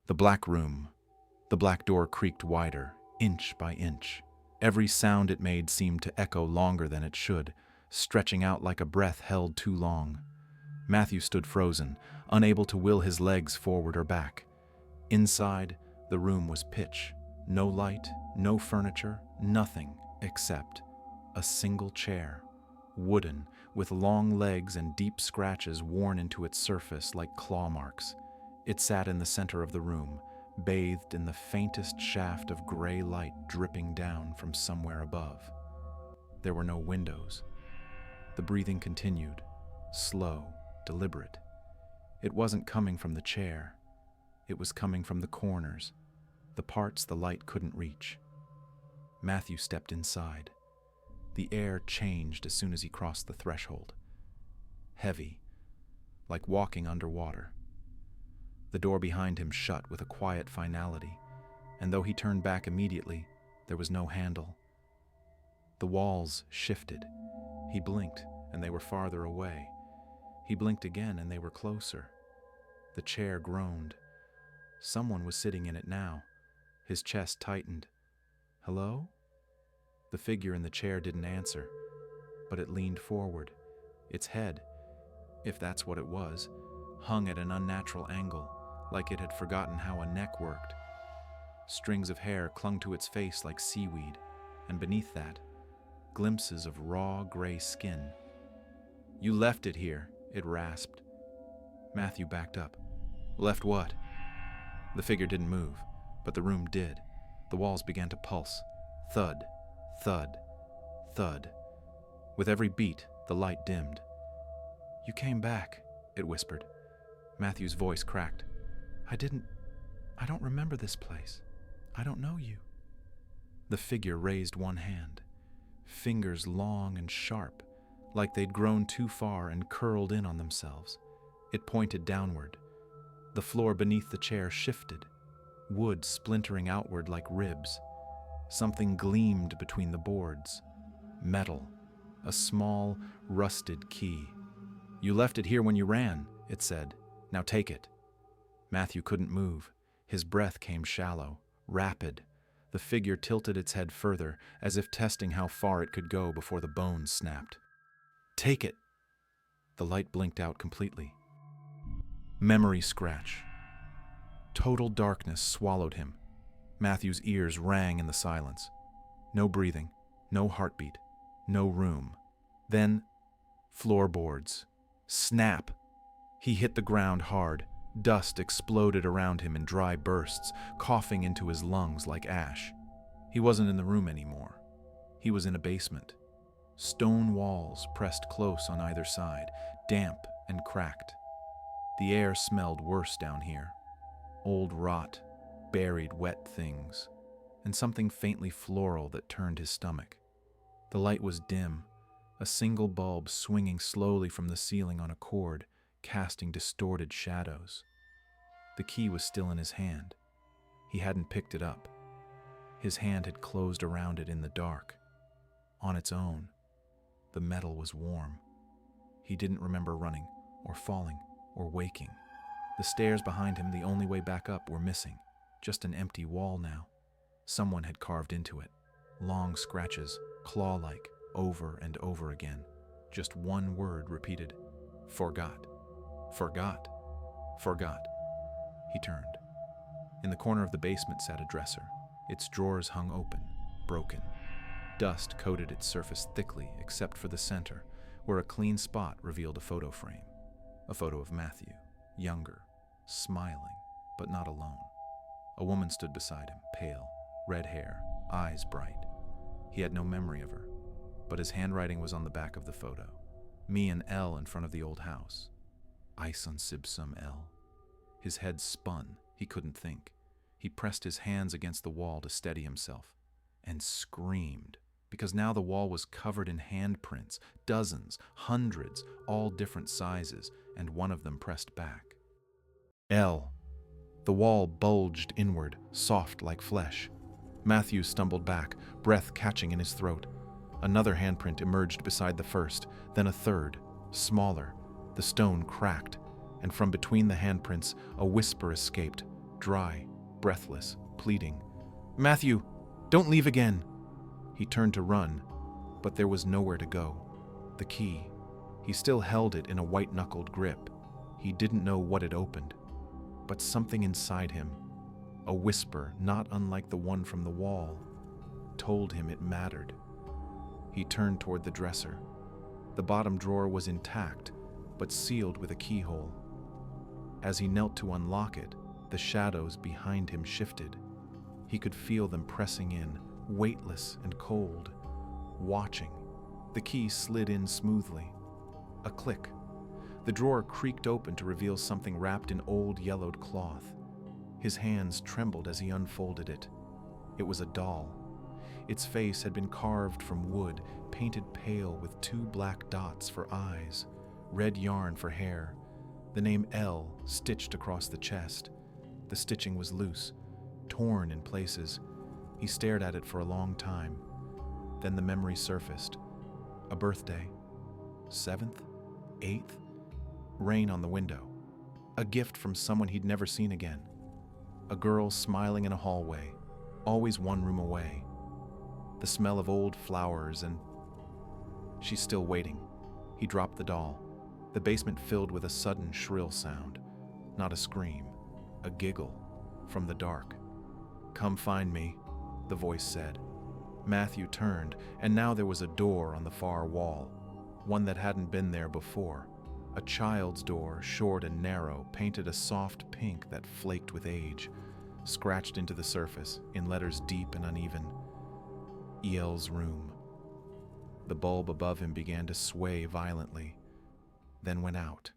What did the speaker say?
The black room. The black door creaked wider, inch by inch. Every sound it made seemed to echo longer than it should, stretching out like a breath held too long. Matthew stood frozen, unable to will his legs forward or back. Inside, the room was pitch. No light, no furniture, nothing except a single chair, wooden, with long legs and deep scratches worn into its surface like claw marks. It sat in the center of the room, bathed in the faintest shaft of gray light dripping down from somewhere above. There were no windows. The breathing continued, slow, deliberate. It wasn't coming from the chair. It was coming from the corners, the parts the light couldn't reach. Matthew stepped inside. The air changed as soon as he crossed the threshold. Heavy, like walking underwater. The door behind him shut with a quiet finality, and though he turned back immediately, there was no handle. The walls shifted. He blinked, and they were farther away. He blinked again, and they were closer. The chair groaned. Someone was sitting in it now. His chest tightened. Hello? The figure in the chair didn't answer, but it leaned forward. Its head, if that's what it was, hung at an unnatural angle, like it had forgotten how a neck worked. Strings of hair clung to its face like seaweed, and beneath that, glimpses of raw gray skin. You left it here, it rasped. Matthew backed up. Left what? The figure didn't move, but the room did. The walls began to pulse. Thud, thud, thud. With every beat, the light dimmed. You came back, it whispered. Matthew's voice cracked. I don't remember this place. I don't know you. The figure raised one hand, fingers long and sharp, like they'd grown too far and curled in on themselves. It pointed downward. The floor beneath the chair shifted, wood splintering outward like ribs. Something gleamed between the boards. Metal, a small, rusted key. You left it here when you ran, it said. Now take it. Matthew couldn't move. His breath came shallow, rapid. The figure tilted its head further, as if testing how far it could go before the bones snapped. Take it! The light blinked out completely. Memory scratch. Total darkness swallowed him. Matthew's ears rang in the silence. No breathing, no heartbeat, no room. Then, floorboards. Snap! He hit the ground hard. Dust exploded around him in dry bursts, coughing into his lungs like ash. He wasn't in the room anymore. He was in a basement. Stone walls pressed close on either side, damp and cracked. The air smelled worse down here. Old rot, buried wet things, and something faintly floral that turned his stomach. The light was dim, a single bulb swinging slowly from the ceiling on a cord, casting distorted shadows. The key was still in his hand. He hadn't picked it up. His hand had closed around it in the dark. On its own, the metal was warm. He didn't remember running, or falling, or waking. The stairs behind him, the only way back up, were missing. Just an empty wall now. Someone had carved into it. Long scratches, claw-like, over and over again. Just one word repeated. Forgot. Forgot. Forgot. He turned. In the corner of the basement sat a dresser. Its drawers hung open, broken. Dust coated its surface thickly, except for the center, where a clean spot revealed a photo frame. A photo of Matthew, younger, smiling, but not alone. A woman stood beside him, pale, red hair, eyes bright. He had no memory of her, but his handwriting was on the back of the photo. Me and L in front of the old house. Ice on Sibsum L. His head spun. He couldn't think. He pressed his hands against the wall to steady himself, and screamed, because now the wall was covered in handprints, dozens, hundreds, all different sizes, and one of them pressed back. L. The wall bulged inward, soft like flesh. Matthew stumbled back, breath catching in his throat. Another handprint emerged beside the first, then a third, smaller. The stone cracked, and from between the handprints, a whisper escaped. dry, breathless, pleading. "Matthew, don't leave again!" He turned to run, but there was nowhere to go. The key. He still held it in a white-knuckled grip. He didn't know what had opened, but something inside him, a whisper not unlike the one from the wall, told him it mattered. He turned toward the dresser. The bottom drawer was intact, but sealed with a keyhole. As he knelt to unlock it, the shadows behind him shifted. He could feel them pressing in, weightless and cold, watching. The key slid in smoothly. A click. The drawer creaked open to reveal something wrapped in old yellowed cloth. His hands trembled as he unfolded it. It was a doll. Its face had been carved from wood, painted pale with 2 black dots for eyes, red yarn for hair, the name L stitched across the chest. The stitching was loose, torn in places. He stared at it for a long time. Then the memory surfaced. A birthday. 7th? 8th? Rain on the window. A gift from someone he'd never seen again. A girl smiling in a hallway, always 1 room away. The smell of old flowers and... She's still waiting. He dropped the doll. The basement filled with a sudden shrill sound. Not a scream, a giggle from the dark. "Come find me," the voice said. Matthew turned, and now there was a door on the far wall, one that hadn't been there before. A child's door, short and narrow, painted a soft pink that flaked with age, scratched into the surface in letters deep and uneven. EL's room. The bulb above him began to sway violently, then went out.